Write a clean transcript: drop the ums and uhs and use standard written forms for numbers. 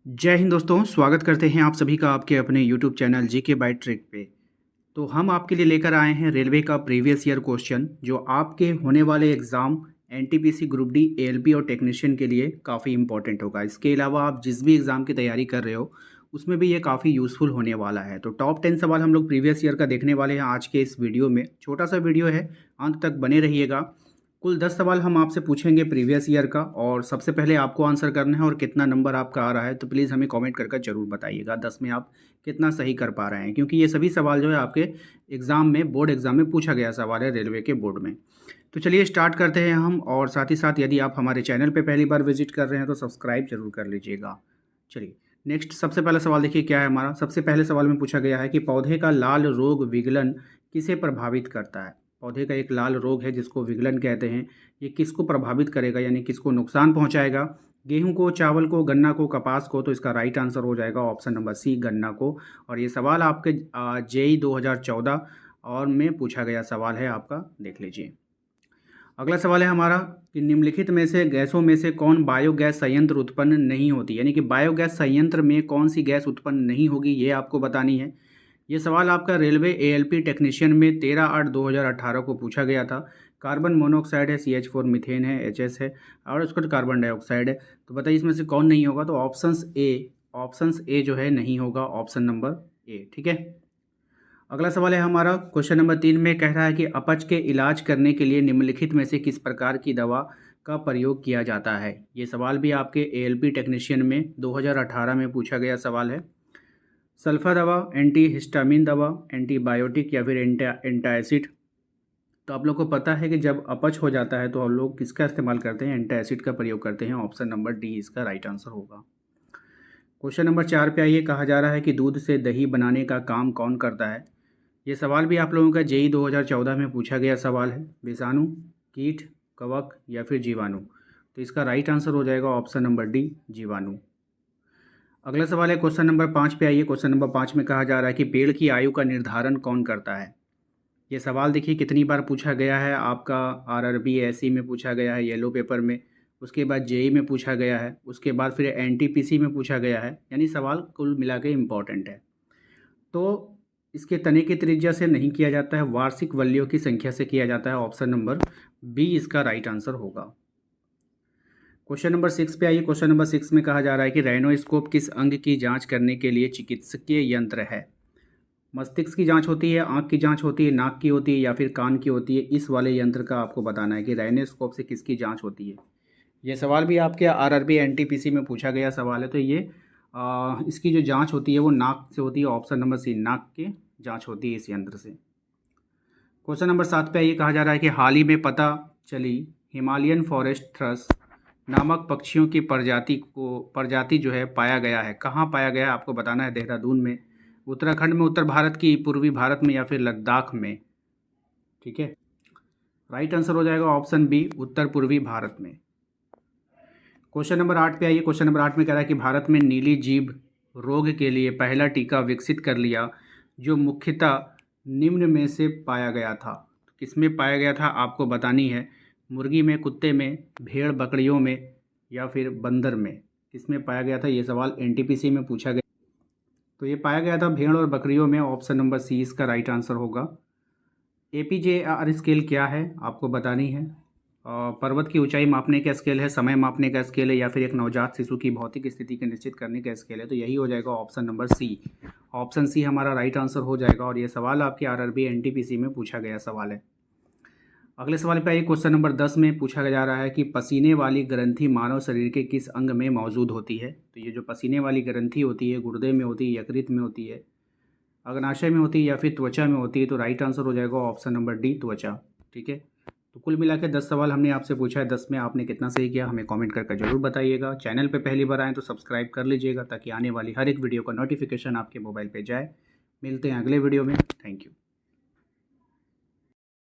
जय हिंद दोस्तों, स्वागत करते हैं आप सभी का आपके अपने YouTube channel GK by trick पे। तो हम आपके लिए लेकर आए हैं रेलवे का प्रीवियस ईयर क्वेश्चन जो आपके होने वाले exam NTPC group D ALP और टेक्नीशियन के लिए काफ़ी इंपॉर्टेंट होगा। इसके अलावा आप जिस भी एग्ज़ाम की तैयारी कर रहे हो उसमें भी ये काफ़ी यूज़फुल होने वाला है। तो टॉप 10 सवाल हम लोग प्रीवियस ईयर का देखने वाले हैं आज के इस वीडियो में। छोटा सा वीडियो है, अंत तक बने रहिएगा। कुल 10 सवाल हम आपसे पूछेंगे प्रीवियस ईयर का और सबसे पहले आपको आंसर करना है और कितना नंबर आपका आ रहा है तो प्लीज़ हमें कमेंट करके ज़रूर बताइएगा 10 में आप कितना सही कर पा रहे हैं, क्योंकि ये सभी सवाल जो है आपके एग्ज़ाम में बोर्ड एग्ज़ाम में पूछा गया सवाल है रेलवे के बोर्ड में। तो चलिए स्टार्ट करते हैं हम, और साथ ही साथ यदि आप हमारे चैनल पर पहली बार विजिट कर रहे हैं तो सब्सक्राइब जरूर कर लीजिएगा। चलिए नेक्स्ट सबसे पहला सवाल देखिए क्या है हमारा। सबसे पहले सवाल में पूछा गया है कि पौधे का लाल रोग विगलन किसे प्रभावित करता है। पौधे का एक लाल रोग है जिसको विगलन कहते हैं, ये किसको प्रभावित करेगा यानी किसको नुकसान पहुंचाएगा। गेहूं को, चावल को, गन्ना को, कपास को। तो इसका राइट आंसर हो जाएगा ऑप्शन नंबर सी, गन्ना को। और ये सवाल आपके जेई 2014 और में पूछा गया सवाल है आपका, देख लीजिए। अगला सवाल है हमारा कि निम्नलिखित में से गैसों में से कौन बायोगैस संयंत्र उत्पन्न नहीं होती, यानी कि बायोगैस संयंत्र में कौन सी गैस उत्पन्न नहीं होगी ये आपको बतानी है। ये सवाल आपका रेलवे एएलपी टेक्नीशियन में 13/8/2018 को पूछा गया था। कार्बन मोनोऑक्साइड है, CH4, मीथेन है, HS है, और उसका कार्बन डाइऑक्साइड है। तो बताइए इसमें से कौन नहीं होगा। तो ऑप्शंस ए जो है नहीं होगा, ऑप्शन नंबर ए। ठीक है। अगला सवाल है हमारा क्वेश्चन नंबर 3 में कह रहा है कि अपच के इलाज करने के लिए निम्नलिखित में से किस प्रकार की दवा का प्रयोग किया जाता है। ये सवाल भी आपके एएलपी टेक्नीशियन में 2018 में पूछा गया सवाल है। सल्फा दवा, एंटी हिस्टामिन दवा, एंटीबायोटिक या फिर एंटासिड। तो आप लोग को पता है कि जब अपच हो जाता है तो हम लोग किसका इस्तेमाल करते हैं, एंटासिड का प्रयोग करते हैं। ऑप्शन नंबर डी इसका राइट आंसर होगा। क्वेश्चन नंबर 4 पे आइए। कहा जा रहा है कि दूध से दही बनाने का काम कौन करता है। ये सवाल भी आप लोगों का जेई 2014 में पूछा गया सवाल है। विषाणु, कीट, कवक या फिर जीवाणु। तो इसका राइट आंसर हो जाएगा ऑप्शन नंबर डी, जीवाणु। अगला सवाल है क्वेश्चन नंबर 5 पे आइए। क्वेश्चन नंबर 5 में कहा जा रहा है कि पेड़ की आयु का निर्धारण कौन करता है। ये सवाल देखिए कितनी बार पूछा गया है आपका। आरआरबी एसई में पूछा गया है, येलो पेपर में, उसके बाद जेई में पूछा गया है, उसके बाद फिर एनटीपीसी में पूछा गया है। यानी सवाल कुल मिला के इम्पॉर्टेंट है। तो इसके तने की त्रिज्या से नहीं किया जाता है, वार्षिक वल्लियों की संख्या से किया जाता है। ऑप्शन नंबर बी इसका राइट आंसर होगा। क्वेश्चन नंबर 6 पे आइए। क्वेश्चन नंबर 6 में कहा जा रहा है कि राइनोस्कोप किस अंग की जांच करने के लिए चिकित्सकीय यंत्र है। मस्तिष्क की जांच होती है, आंख की जांच होती है, नाक की होती है या फिर कान की होती है। इस वाले यंत्र का आपको बताना है कि राइनोस्कोप से किसकी जांच होती है। ये सवाल भी आपके आरआरबी एनटीपीसी में पूछा गया सवाल है। तो ये इसकी जो जांच होती है वो नाक से होती है। ऑप्शन नंबर सी, नाक की जांच होती है इस यंत्र से। क्वेश्चन नंबर 7 पे आइए। कहा जा रहा है कि हाल ही में पता चली हिमालयन फॉरेस्ट थ्रस नामक पक्षियों की प्रजाति जो है पाया गया है। कहाँ पाया गया है आपको बताना है। देहरादून में, उत्तराखंड में, उत्तर भारत की, पूर्वी भारत में या फिर लद्दाख में। ठीक है। राइट आंसर हो जाएगा ऑप्शन बी, उत्तर पूर्वी भारत में। क्वेश्चन नंबर 8 पे आइए। क्वेश्चन नंबर 8 में कह रहा है कि भारत में नीली जीभ रोग के लिए पहला टीका विकसित कर लिया जो मुख्यतः निम्न में से पाया गया था। तो किसमें पाया गया था आपको बतानी है। मुर्गी में, कुत्ते में, भेड़ बकरियों में या फिर बंदर में। किसमें पाया गया था ये सवाल एनटीपीसी में पूछा गया। तो ये पाया गया था भेड़ और बकरियों में। ऑप्शन नंबर सी इसका राइट आंसर होगा। APJR स्केल क्या है आपको बतानी है। पर्वत की ऊंचाई मापने का स्केल है, समय मापने का स्केल है या फिर एक नवजात शिशु की भौतिक स्थिति को निश्चित करने का स्केल है। तो यही हो जाएगा option number C. Option C हमारा राइट आंसर हो जाएगा। और ये सवाल आपके आरआरबी एनटीपीसी में पूछा गया सवाल है। अगले सवाल पे आइए। क्वेश्चन नंबर 10 में पूछा जा रहा है कि पसीने वाली ग्रंथि मानव शरीर के किस अंग में मौजूद होती है। तो ये जो पसीने वाली ग्रंथि होती है गुर्दे में होती है, यकृत में होती है, अग्नाशय में होती है या फिर त्वचा में होती है। तो राइट आंसर हो जाएगा ऑप्शन नंबर डी, त्वचा। ठीक है। तो कुल मिला के 10 सवाल हमने आपसे पूछा है। 10 में आपने कितना सही किया हमें कमेंट करके जरूर बताइएगा। चैनल पे पहली बार आएँ तो सब्सक्राइब कर लीजिएगा ताकि आने वाली हर एक वीडियो का नोटिफिकेशन आपके मोबाइल पे जाए। मिलते हैं अगले वीडियो में। Thank you.